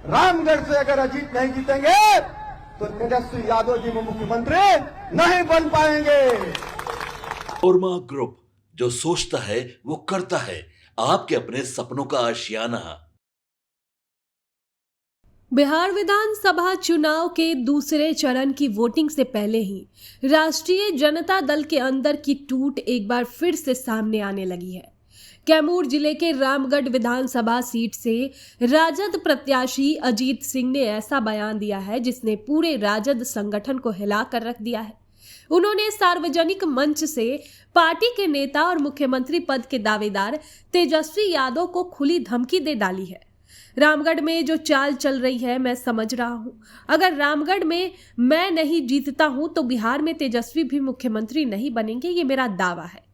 रामगढ़ से अगर अजीत नहीं जीतेंगे तो तेजस्वी यादव जी मुख्यमंत्री नहीं बन पाएंगे। ओरमा ग्रुप, जो सोचता है वो करता है। आपके अपने सपनों का आशियाना। बिहार विधानसभा चुनाव के दूसरे चरण की वोटिंग से पहले ही राष्ट्रीय जनता दल के अंदर की टूट एक बार फिर से सामने आने लगी है। कैमूर जिले के रामगढ़ विधानसभा सीट से राजद प्रत्याशी अजीत सिंह ने ऐसा बयान दिया है जिसने पूरे राजद संगठन को हिला कर रख दिया है। उन्होंने सार्वजनिक मंच से पार्टी के नेता और मुख्यमंत्री पद के दावेदार तेजस्वी यादव को खुली धमकी दे डाली है। रामगढ़ में जो चाल चल रही है मैं समझ रहा हूं। अगर रामगढ़ में मैं नहीं जीतता हूं तो बिहार में तेजस्वी भी मुख्यमंत्री नहीं बनेंगे, ये मेरा दावा है।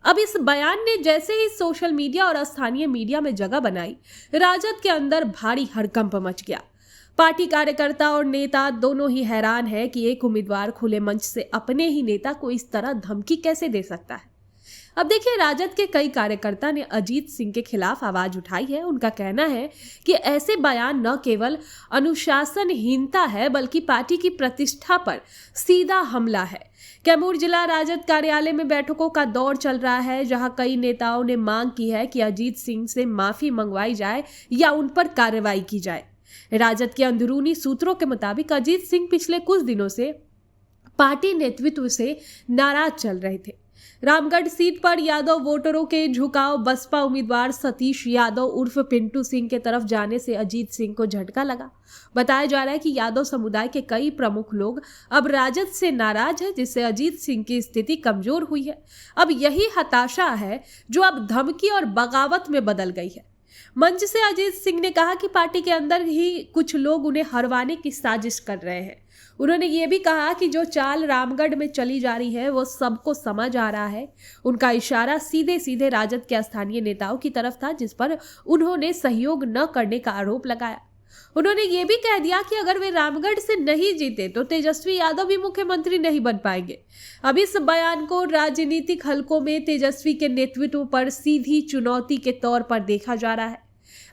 अब इस बयान ने जैसे ही सोशल मीडिया और स्थानीय मीडिया में जगह बनाई, राजद के अंदर भारी हड़कंप मच गया। पार्टी कार्यकर्ता और नेता दोनों ही हैरान है कि एक उम्मीदवार खुले मंच से अपने ही नेता को इस तरह धमकी कैसे दे सकता है। अब देखिए, राजद के कई कार्यकर्ता ने अजीत सिंह के खिलाफ आवाज उठाई है। उनका कहना है कि ऐसे बयान न केवल अनुशासनहीनता है बल्कि पार्टी की प्रतिष्ठा पर सीधा हमला है। कैमूर जिला राजद कार्यालय में बैठकों का दौर चल रहा है, जहां कई नेताओं ने मांग की है कि अजीत सिंह से माफी मंगवाई जाए या उन पर कार्रवाई की जाए। राजद के अंदरूनी सूत्रों के मुताबिक अजीत सिंह पिछले कुछ दिनों से पार्टी नेतृत्व से नाराज चल रहे थे। रामगढ़ सीट पर यादव वोटरों के झुकाव बसपा उम्मीदवार सतीश यादव उर्फ पिंटू सिंह के तरफ जाने से अजीत सिंह को झटका लगा। बताया जा रहा है कि यादव समुदाय के कई प्रमुख लोग अब राजद से नाराज हैं, जिससे अजीत सिंह की स्थिति कमजोर हुई है। अब यही हताशा है जो अब धमकी और बगावत में बदल गई है। मंच से अजीत सिंह ने कहा कि पार्टी के अंदर ही कुछ लोग उन्हें हरवाने की साजिश कर रहे हैं। उन्होंने ये भी कहा कि जो चाल रामगढ़ में चली जा रही है वो सबको समझ आ रहा है। उनका इशारा सीधे सीधे राजद के स्थानीय नेताओं की तरफ था, जिस पर उन्होंने सहयोग न करने का आरोप लगाया। उन्होंने ये भी कह दिया कि अगर वे रामगढ़ से नहीं जीते तो तेजस्वी यादव भी मुख्यमंत्री नहीं बन पाएंगे। अब इस बयान को राजनीतिक हलकों में तेजस्वी के नेतृत्व पर सीधी चुनौती के तौर पर देखा जा रहा है।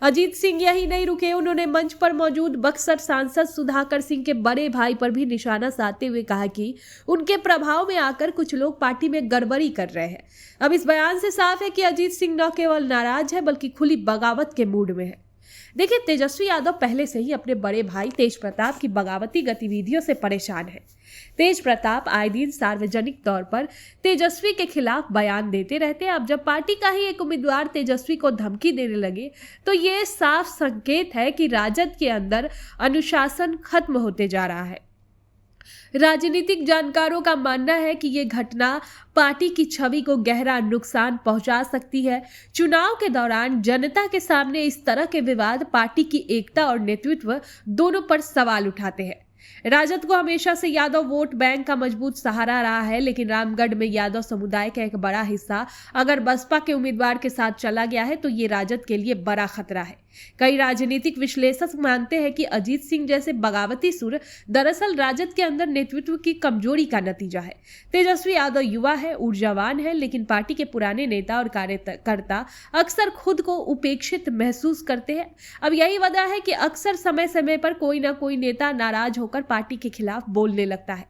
अजीत सिंह यही नहीं रुके, उन्होंने मंच पर मौजूद बक्सर सांसद सुधाकर सिंह के बड़े भाई पर भी निशाना साधते हुए कहा कि उनके प्रभाव में आकर कुछ लोग पार्टी में गड़बड़ी कर रहे हैं। अब इस बयान से साफ है कि अजीत सिंह न केवल नाराज है बल्कि खुली बगावत के मूड में है। देखिए, तेजस्वी यादव पहले से ही अपने बड़े भाई तेज प्रताप की बगावती गतिविधियों से परेशान है। तेज प्रताप आए दिन सार्वजनिक तौर पर तेजस्वी के खिलाफ बयान देते रहते हैं। अब जब पार्टी का ही एक उम्मीदवार तेजस्वी को धमकी देने लगे तो ये साफ संकेत है कि राजद के अंदर अनुशासन खत्म होते जा रहा है। राजनीतिक जानकारों का मानना है कि ये घटना पार्टी की छवि को गहरा नुकसान पहुंचा सकती है। चुनाव के दौरान जनता के सामने इस तरह के विवाद पार्टी की एकता और नेतृत्व दोनों पर सवाल उठाते हैं। राजद को हमेशा से यादव वोट बैंक का मजबूत सहारा रहा है, लेकिन रामगढ़ में यादव समुदाय का एक बड़ा हिस्सा अगर बसपा के उम्मीदवार के साथ चला गया है तो ये राजद के लिए बड़ा खतरा है। कई राजनीतिक विश्लेषक मानते हैं कि अजीत सिंह जैसे बगावती सुर दरअसल राजद के अंदर नेतृत्व की कमजोरी का नतीजा है। तेजस्वी यादव युवा है, ऊर्जावान है, लेकिन पार्टी के पुराने नेता और कार्यकर्ता अक्सर खुद को उपेक्षित महसूस करते हैं। अब यही वजह है कि अक्सर समय समय पर कोई ना कोई नेता नाराज होकर पार्टी के खिलाफ बोलने लगता है।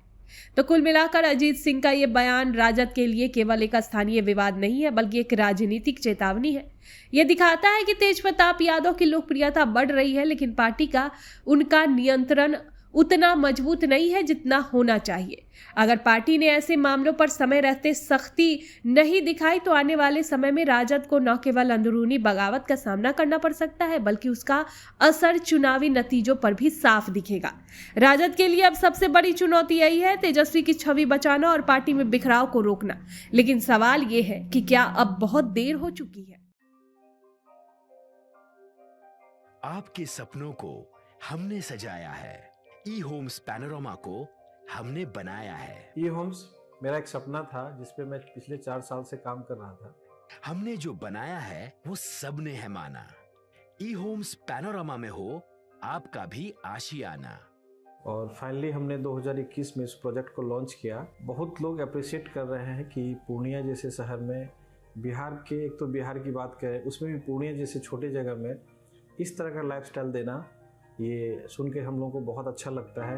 तो कुल मिलाकर अजीत सिंह का ये बयान राजद के लिए केवल एक स्थानीय विवाद नहीं है बल्कि एक राजनीतिक चेतावनी है। यह दिखाता है कि तेज प्रताप यादव की लोकप्रियता बढ़ रही है, लेकिन पार्टी का उनका नियंत्रण उतना मजबूत नहीं है जितना होना चाहिए। अगर पार्टी ने ऐसे मामलों पर समय रहते सख्ती नहीं दिखाई तो आने वाले समय में राजद को न केवल अंदरूनी बगावत का सामना करना पड़ सकता है बल्कि उसका असर चुनावी नतीजों पर भी साफ दिखेगा। राजद के लिए अब सबसे बड़ी चुनौती यही है, तेजस्वी की छवि बचाना और पार्टी में बिखराव को रोकना। लेकिन सवाल ये है कि क्या अब बहुत देर हो चुकी है? आपके सपनों को हमने सजाया है, ई होम्स पैनोरमा को हमने बनाया है। ई होम्स मेरा एक सपना था जिस पे मैं पिछले 4 साल से काम कर रहा था। हमने जो बनाया है वो सबने है माना। ई होम्स पैनोरमा में हो आपका भी आशियाना। और फाइनली हमने 2021 में इस प्रोजेक्ट को लॉन्च किया। बहुत लोग अप्रिशिएट कर रहे हैं कि पूर्णिया जैसे शहर में, बिहार के, एक तो बिहार की बात करें उसमें भी पूर्णिया जैसे छोटे जगह में इस तरह का लाइफस्टाइल देना ये सुन के हम लोगों को बहुत अच्छा लगता है।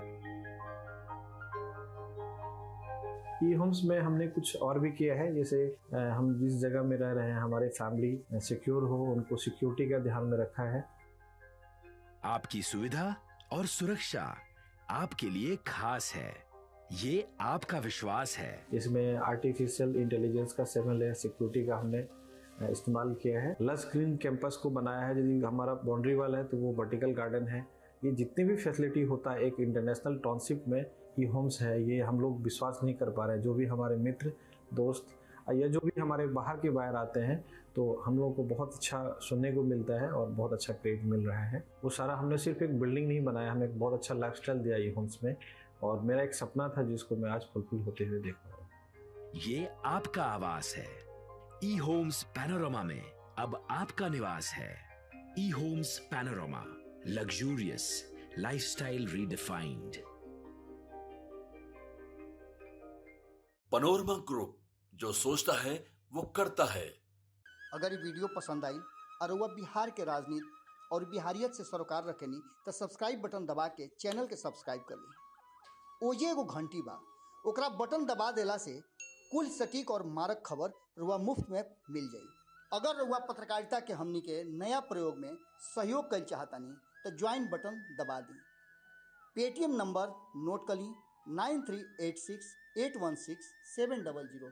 ई होम्स में हमने कुछ और भी किया है, जैसे हम जिस जगह में रह रहे हैं हमारे फैमिली सिक्योर हो, उनको सिक्योरिटी का ध्यान में रखा है। आपकी सुविधा और सुरक्षा आपके लिए खास है, ये आपका विश्वास है। इसमें आर्टिफिशियल इंटेलिजेंस का 7 लेयर सिक्योरिटी का हमने इस्तेमाल किया है। लस ग्रीन कैंपस को बनाया है। यदि हमारा बाउंड्री वाल है तो वो वर्टिकल गार्डन है। ये जितनी भी फैसिलिटी होता है एक इंटरनेशनल टाउनशिप में, ई होम्स है, ये हम लोग विश्वास नहीं कर पा रहे हैं। जो भी हमारे मित्र दोस्त या जो भी हमारे बाहर के बाहर आते हैं तो हम लोगों को बहुत अच्छा सुनने को मिलता है और बहुत अच्छा क्रेडिट मिल रहा है। वो सारा हमने सिर्फ एक बिल्डिंग नहीं बनाया, हमें एक बहुत अच्छा लाइफस्टाइल दिया ई होम्स में, और मेरा एक सपना था जिसको मैं आज फुलफिल होते हुए देख रहा हूँ। ये आपका आवास है। ई होम्स पैनोरामा में अब आपका निवास है। E Homes Panorama, luxurious lifestyle redefined. Panorama Group, जो सोचता है वो करता है। अगर ये वीडियो पसंद आई और वह बिहार के राजनीति और बिहारियत से सरोकार रखेनी तो सब्सक्राइब बटन दबा के चैनल के सब्सक्राइब कर ली। ओजे एगो घंटी बा, ओकरा बटन दबा देला से कुल सटीक और मारक खबर रुआ मुफ्त में मिल जाई। अगर रुआ पत्रकारिता के हमनी के नया प्रयोग में सहयोग कर चाहतानी तो ज्वाइन बटन दबा दी। पेटीएम नंबर नोट कर ली 9386816700।